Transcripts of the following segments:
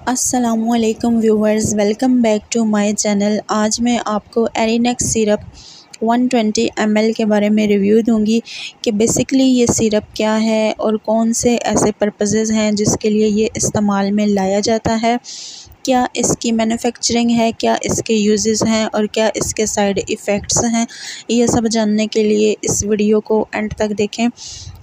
अस्सलामुअलैकुम viewers, welcome back to my channel. आज मैं आपको एरिनेक्स सिरप 120 ml के बारे में रिव्यू दूंगी कि बेसिकली ये सिरप क्या है और कौन से ऐसे पर्पसेस हैं जिसके लिए ये इस्तेमाल में लाया जाता है, क्या इसकी मैन्युफैक्चरिंग है, क्या इसके यूजेस हैं और क्या इसके साइड इफ़ेक्ट्स हैं। ये सब जानने के लिए इस वीडियो को एंड तक देखें।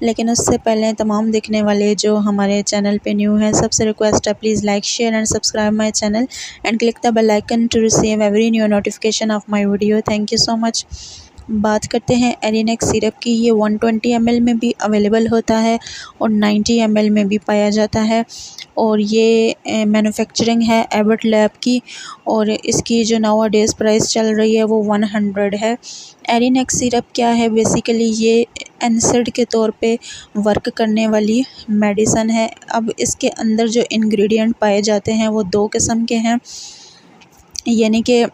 लेकिन उससे पहले तमाम देखने वाले जो हमारे चैनल पे न्यू हैं, सबसे रिक्वेस्ट है please like share and subscribe my channel and click the bell icon to receive every new notification of my video. Thank you so much. बात करते हैं एरिनेक्स सिरप की। ये 120 ml में भी अवेलेबल होता है और 90 ml में भी पाया जाता है और ये मैन्युफैक्चरिंग है एबट लैब की और इसकी जो नाउ डेज़ प्राइस चल रही है वो 100 है। एरिनेक्स सिरप क्या है, बेसिकली ये एनसिड के तौर पे वर्क करने वाली मेडिसन है। अब इसके अंदर जो इंग्रेडिएंट पाए जाते हैं वो दो किस्म के हैं, यानी कि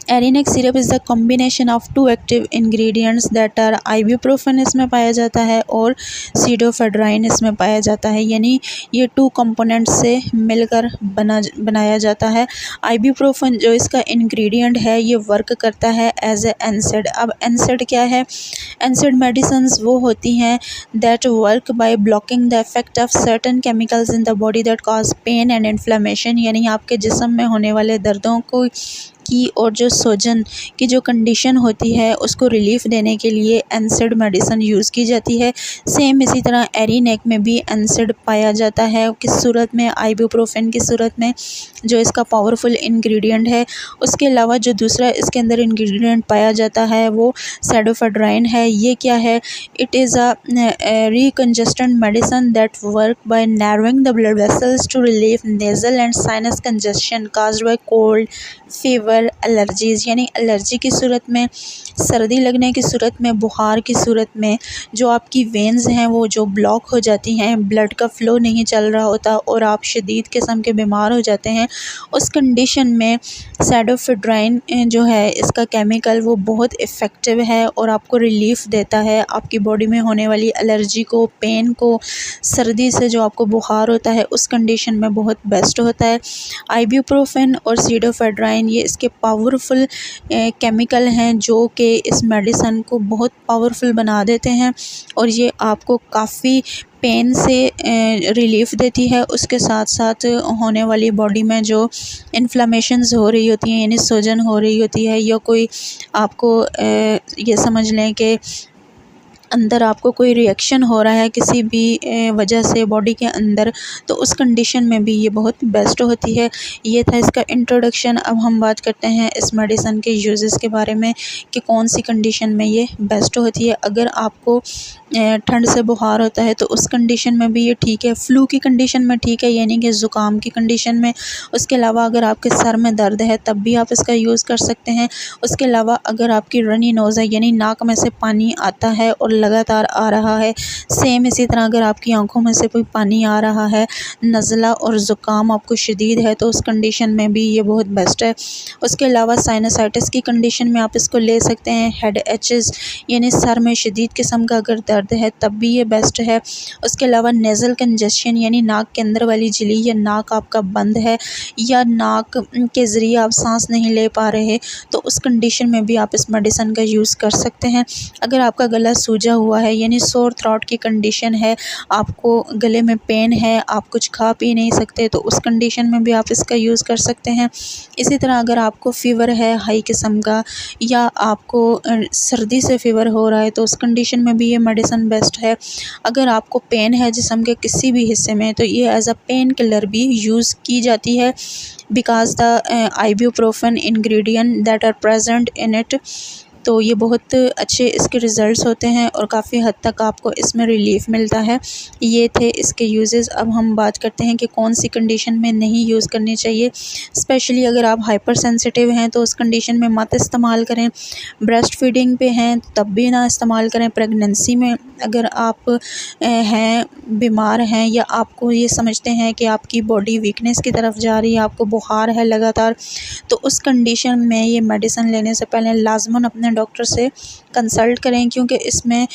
Arinac syrup is the combination of two active ingredients that are ibuprofen इसमें पाया जाता है और सीडोफेड्राइन इसमें पाया जाता है, यानी ये टू कंपोनेंट्स से मिलकर बनाया जाता है। आइबुप्रोफेन जो इसका इंग्रेडिएंट है ये वर्क करता है एज ए एनसिड। अब एनसिड क्या है? एनसिड मेडिसिन्स वो होती हैं that work by blocking the effect of certain chemicals in the body that cause pain and inflammation, यानी आपके जिस्म में होने वाले दर्दों को की और जो सूजन की जो कंडीशन होती है उसको रिलीफ देने के लिए एनसिड मेडिसिन यूज़ की जाती है। सेम इसी तरह एरिनेक में भी एनसिड पाया जाता है, किस सूरत में? आइबुप्रोफेन की सूरत में, जो इसका पावरफुल इंग्रेडिएंट है। उसके अलावा जो दूसरा इसके अंदर इंग्रेडिएंट पाया जाता है वो सीडोफेड्राइन है। ये क्या है? It is a decongestant medicine that work by narrowing the blood vessels to relieve nasal and sinus congestion caused by cold, fever, allergies, यानी एलर्जी की सूरत में, सर्दी लगने की सूरत में, बुखार की सूरत में जो आपकी वेन्स हैं वो जो ब्लॉक हो जाती हैं, ब्लड का फ़्लो नहीं चल रहा होता और आप शदीद किस्म के बीमार हो जाते हैं, उस कंडीशन में सीडोफेड्राइन जो है इसका केमिकल वो बहुत इफ़ेक्टिव है और आपको रिलीफ़ देता है आपकी बॉडी में होने वाली एलर्जी को, पेन को, सर्दी से जो आपको बुखार होता है उस कंडीशन में बहुत बेस्ट होता है। आइबुप्रोफेन और सीडोफेड्राइन ये इसके पावरफुल केमिकल हैं जो कि इस मेडिसन को बहुत पावरफुल बना देते हैं और ये आपको काफ़ी पेन से रिलीफ़ देती है। उसके साथ साथ होने वाली बॉडी में जो इन्फ्लेमेशंस हो रही होती हैं, यानी सूजन हो रही होती है या कोई आपको ये समझ लें कि अंदर आपको कोई रिएक्शन हो रहा है किसी भी वजह से बॉडी के अंदर, तो उस कंडीशन में भी ये बहुत बेस्ट होती है। ये था इसका इंट्रोडक्शन। अब हम बात करते हैं इस मेडिसिन के यूजेस के बारे में कि कौन सी कंडीशन में ये बेस्ट होती है। अगर आपको ठंड से बुखार होता है तो उस कंडीशन में भी ये ठीक है, फ़्लू की कंडीशन में ठीक है, यानी कि ज़ुकाम की कंडीशन में। उसके अलावा अगर आपके सर में दर्द है तब भी आप इसका यूज़ कर सकते हैं। उसके अलावा अगर आपकी रनी नोज़ है, यानी नाक में से पानी आता है और लगातार आ रहा है, सेम इसी तरह अगर आपकी आंखों में से कोई पानी आ रहा है, नज़ला और ज़ुकाम आपको शदीद है, तो उस कंडीशन में भी ये बहुत बेस्ट है। उसके अलावा साइनसाइटिस की कंडीशन में आप इसको ले सकते हैं। हेड एचेस, यानी सर में शदीद किस्म का अगर दर्द है तब भी ये बेस्ट है। उसके अलावा नेज़ल कंजेशन, यानी नाक के अंदर वाली झिल्ली या नाक आपका बंद है या नाक के ज़रिए आप सांस नहीं ले पा रहे, तो उस कंडीशन में भी आप इस मेडिसिन का यूज़ कर सकते हैं। अगर आपका गला सूजा हुआ है, यानी सोर थ्रोट की कंडीशन है, आपको गले में पेन है, आप कुछ खा पी नहीं सकते, तो उस कंडीशन में भी आप इसका यूज़ कर सकते हैं। इसी तरह अगर आपको फ़ीवर है हाई किस्म का या आपको सर्दी से फ़ीवर हो रहा है तो उस कंडीशन में भी ये मेडिसिन बेस्ट है। अगर आपको पेन है जिस्म के किसी भी हिस्से में तो ये एज अ पेन किलर भी यूज़ की जाती है because the ibuprofen ingredient that are present in it. तो ये बहुत अच्छे इसके रिज़ल्ट्स होते हैं और काफ़ी हद तक आपको इसमें रिलीफ़ मिलता है। ये थे इसके यूजेस। अब हम बात करते हैं कि कौन सी कंडीशन में नहीं यूज़ करनी चाहिए। स्पेशली अगर आप हाइपर सेंसिटिव हैं तो उस कंडीशन में मत इस्तेमाल करें। ब्रेस्ट फीडिंग पे हैं तब भी ना इस्तेमाल करें। प्रेगनेंसी में अगर आप हैं, बीमार हैं या आपको ये समझते हैं कि आपकी बॉडी वीकनेस की तरफ जा रही है, आपको बुखार है लगातार, तो उस कंडीशन में ये मेडिसिन लेने से पहले लाज़मन अपने अपने डॉक्टर से कंसल्ट करें, क्योंकि इसमें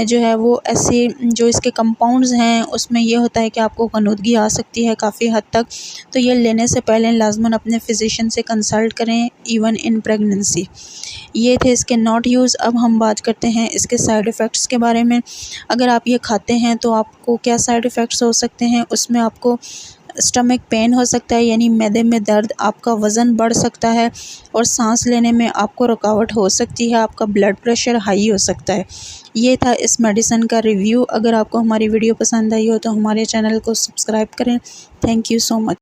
जो है वो ऐसे जो इसके कंपाउंड्स हैं उसमें ये होता है कि आपको ग़नूदगी आ सकती है काफ़ी हद तक। तो ये लेने से पहले लाज़मन अपने फ़िज़िशियन से कंसल्ट करें, इवन इन प्रेगनेंसी। ये थे इसके नॉट यूज़। अब हम बात करते हैं इसके साइड इफ़ेक्ट्स के बारे में। अगर आप ये खाते हैं तो आपको क्या साइड इफ़ेक्ट्स हो सकते हैं। उसमें आपको स्टमक पेन हो सकता है, यानी मैदे में दर्द, आपका वज़न बढ़ सकता है और सांस लेने में आपको रुकावट हो सकती है, आपका ब्लड प्रेशर हाई हो सकता है। ये था इस मेडिसिन का रिव्यू। अगर आपको हमारी वीडियो पसंद आई हो तो हमारे चैनल को सब्सक्राइब करें। Thank you so much.